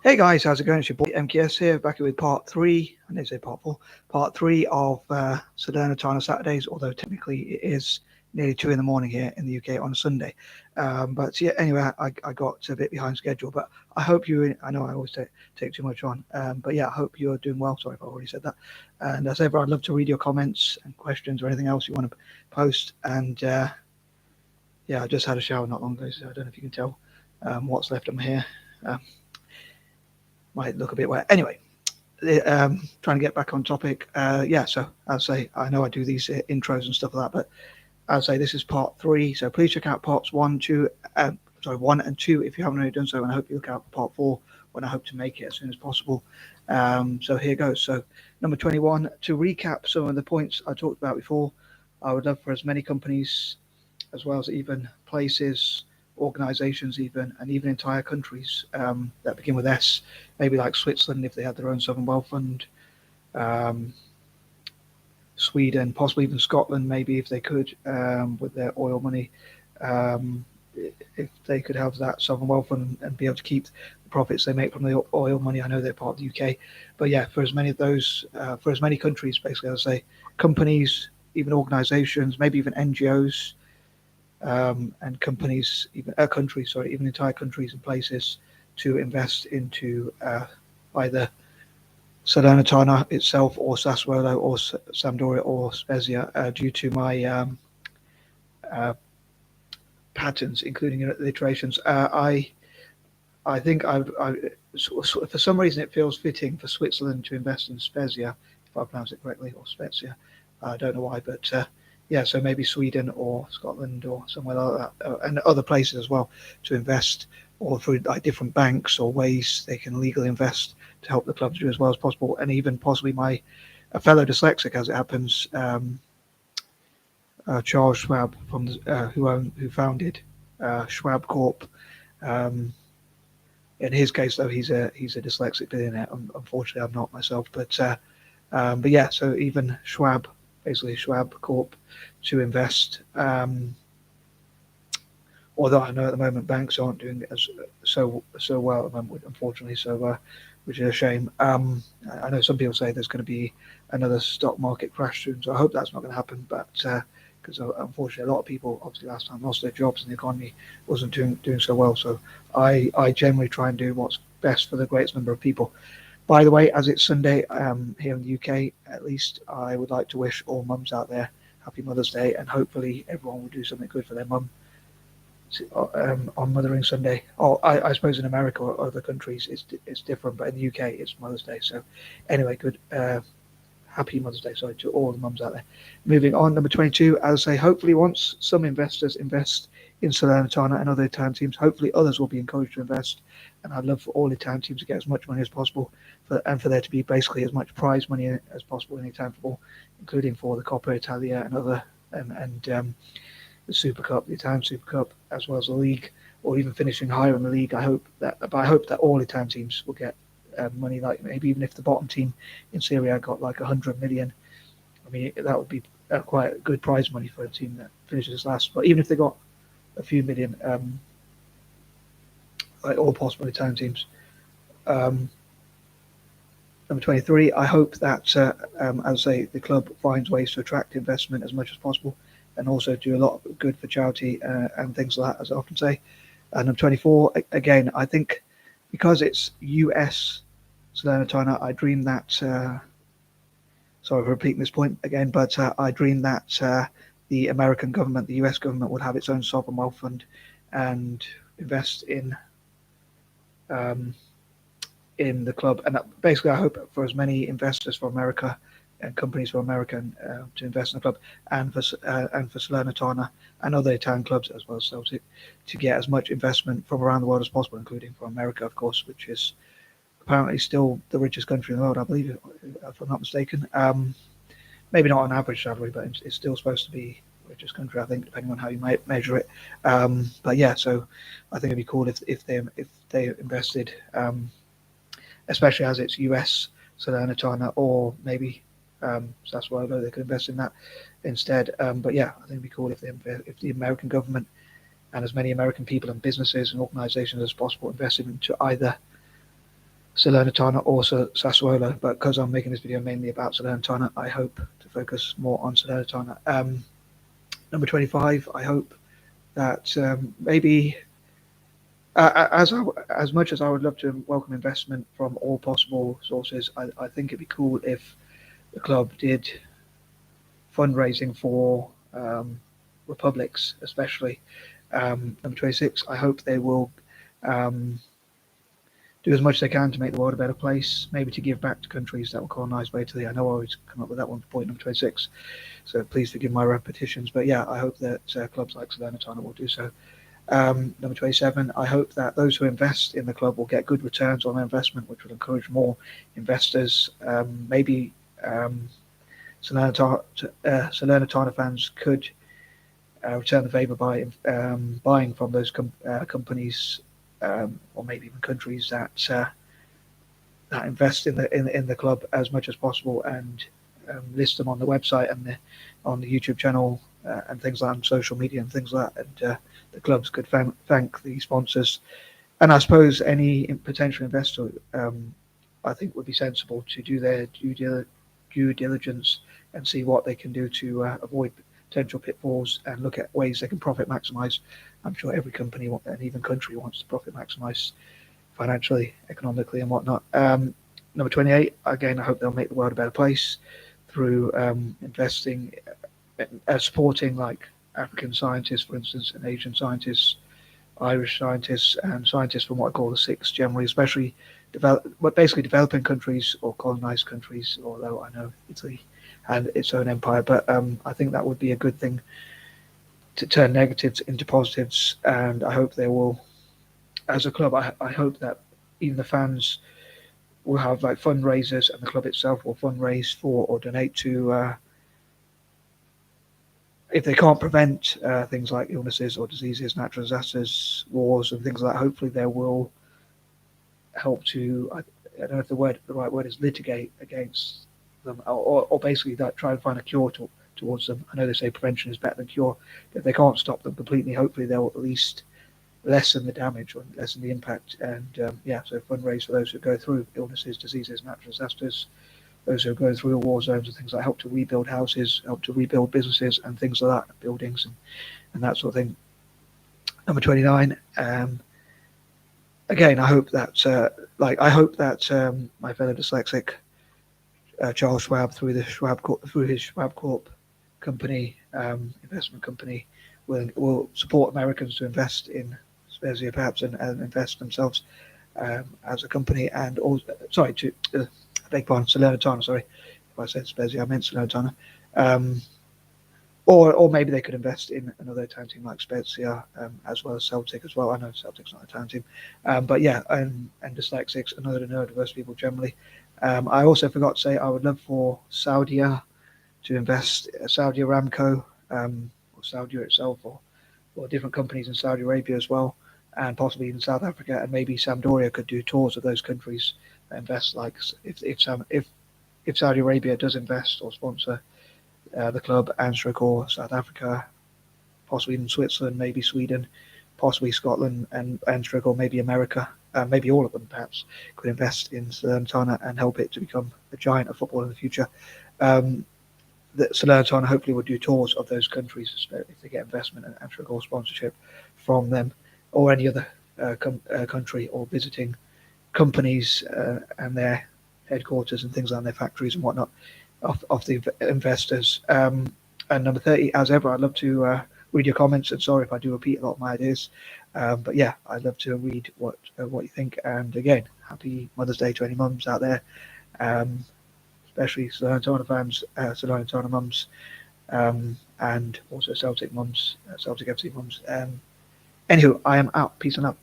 Hey guys, how's it going? It's your boy M.K.S here, back with part three. I didn't say part four, part three of Salernitana Saturdays. Although technically it is nearly 2 in the morning here in the UK on a Sunday. But yeah, anyway, I got a bit behind schedule. But I hope you. I know I always take too much on. But yeah, I hope you're doing well. Sorry if I already said that. And as ever, I'd love to read your comments and questions or anything else you want to post. And yeah, I just had a shower not long ago, so I don't know if you can tell what's left on my hair. Um, might look a bit wet. Anyway, trying to get back on topic. Yeah, so I'll say I know I do these intros and stuff like that, but I'll say this is part three. So please check out parts one, two, one and two if you haven't already done so, and I hope you look out for part four when I hope to make it as soon as possible. So here goes. So number 21, to recap some of the points I talked about before, I would love for as many companies as well as even places, organizations, and even entire countries that begin with S, maybe like Switzerland if they had their own sovereign wealth fund, um, Sweden, possibly even Scotland, maybe if they could with their oil money. Um, if they could have that sovereign wealth fund and be able to keep the profits they make from the oil money. I know they're part of the UK, but yeah, for as many of those, for as many countries, basically, I'll say companies, even organizations, maybe even NGOs, and companies, even countries, sorry, even entire countries and places to invest into either Salernitana itself or Sassuolo or Sampdoria or Spezia due to my uh, patterns, including iterations. I think for some reason it feels fitting for Switzerland to invest in Spezia, if I pronounce it correctly, or Spezia. I don't know why, but yeah, so maybe Sweden or Scotland or somewhere like that, and other places as well to invest, or through like different banks or ways they can legally invest to help the club do as well as possible, and even possibly a fellow dyslexic, as it happens, Charles Schwab who founded Schwab Corp. Um, in his case, though, he's a dyslexic billionaire. Unfortunately, I'm not myself, but yeah. So even Schwab, basically Schwab Corp, to invest. Although I know at the moment banks aren't doing as so well at the moment, unfortunately. So, which is a shame. I know some people say there's going to be another stock market crash soon, so I hope that's not going to happen. But because unfortunately, a lot of people obviously last time lost their jobs and the economy wasn't doing so well. So I generally try and do what's best for the greatest number of people. By the way, as it's Sunday here in the UK, at least I would like to wish all mums out there happy Mother's Day, and hopefully everyone will do something good for their mum on Mothering Sunday. Oh, I suppose in America or other countries it's different, but in the UK it's Mother's Day. So anyway, good. Happy Mother's Day, sorry, to all the mums out there. Moving on, number 22, as I say, hopefully once some investors invest in Salernitana and other Italian teams, hopefully others will be encouraged to invest. And I'd love for all Italian teams to get as much money as possible, and for there to be basically as much prize money as possible in Italian football, including for the Coppa Italia and other and the Super Cup, the Italian Super Cup, as well as the league, or even finishing higher in the league. I hope that all Italian teams will get money, like maybe even if the bottom team in Serie A got like 100 million. I mean, that would be quite good prize money for a team that finishes last. But even if they got a few million, like all possible Italian teams. Number 23, I hope that, as I say, the club finds ways to attract investment as much as possible and also do a lot of good for charity and things like that, as I often say. And number 24, again, I think because it's US Salernitana, I dream that, sorry for repeating this point again, but I dream that the American government, the US government, would have its own sovereign wealth fund and invest um, in the club. And basically, I hope for as many investors for America and companies for America to invest in the club, and for Salernitana and other Italian clubs as well as Celtic, to get as much investment from around the world as possible, including from America, of course, which is apparently still the richest country in the world, I believe, if I'm not mistaken. Maybe not on average salary, but it's still supposed to be the richest country, I think, depending on how you might measure it. But yeah, so I think it'd be cool if they invested, especially as it's US Salernitana, or maybe Sassuolo, they could invest in that instead. But yeah, I think it'd be cool if the American government and as many American people and businesses and organizations as possible invested into either Salernitana or Sassuolo, but because I'm making this video mainly about Salernitana, I hope to focus more on Salernitana. Number 25, I hope that maybe as much as I would love to welcome investment from all possible sources, I think it'd be cool if the club did fundraising for republics, especially. Number 26, I hope they will um, do as much as they can to make the world a better place, maybe to give back to countries that were colonized by Italy. I know I always come up with that one for point number 26, so please forgive my repetitions. But yeah, I hope that clubs like Salernitana will do so. Number 27, I hope that those who invest in the club will get good returns on their investment, which would encourage more investors. Maybe Salernitana fans could return the favour by buying from those companies, or maybe even countries that invest in the club as much as possible, and list them on the website and on the YouTube channel, and things like that, on social media and things like that. And the clubs could thank the sponsors. And I suppose any potential investor, I think, would be sensible to do their due diligence and see what they can do to avoid potential pitfalls and look at ways they can profit maximize. I'm sure every company and even country wants to profit maximize financially, economically, and whatnot. Number 28, again, I hope they'll make the world a better place through investing, supporting like African scientists, for instance, and Asian scientists, Irish scientists, and scientists from what I call the six generally, especially basically developing countries or colonized countries, although I know Italy had its own empire, but I think that would be a good thing to turn negatives into positives, and I hope they will, as a club, I hope that even the fans will have like fundraisers, and the club itself will fundraise for or donate to, if they can't prevent things like illnesses or diseases, natural disasters, wars, and things like that. Hopefully, they will help to. I don't know if the right word is litigate against them, or basically that try and find a cure towards them. I know they say prevention is better than cure, but if they can't stop them completely, hopefully they'll at least lessen the damage or lessen the impact. And so fundraise for those who go through illnesses, diseases, natural disasters, those who go through war zones and things like that, help to rebuild houses, help to rebuild businesses and things like that, buildings and that sort of thing. Number 29. Again, I hope that my fellow dyslexic Charles Schwab, through his Schwab Corp company, investment company, will support Americans to invest in Spezia perhaps, and invest themselves as a company, and also I beg pardon, Salernitana. Sorry, if I said Spezia, I meant Salernitana. Or maybe they could invest in another town team like Spezia, as well as Celtic as well. I know Celtic's not a town team, but yeah, and dyslexics and other neurodiverse people generally. I also forgot to say I would love for Saudi to invest, Saudi Aramco, or Saudi itself, or different companies in Saudi Arabia as well, and possibly even South Africa, and maybe Sampdoria could do tours of those countries that invest. Like if Saudi Arabia does invest or sponsor the club, and or South Africa, possibly even Switzerland, maybe Sweden, possibly Scotland, and or maybe America, maybe all of them perhaps, could invest in Salernitana and help it to become a giant of football in the future. That Salernitana hopefully would do tours of those countries if they get investment and or sponsorship from them, or any other country, or visiting companies and their headquarters and things like their factories and whatnot of the investors. And number 30, as ever, I'd love to read your comments, and sorry if I do repeat a lot of my ideas, but yeah, I'd love to read what you think. And again, happy Mother's Day to any mums out there, especially Salernitana fans, Salernitana mums, and also Celtic mums, Celtic FC mums. Anywho, I am out. Peace and love.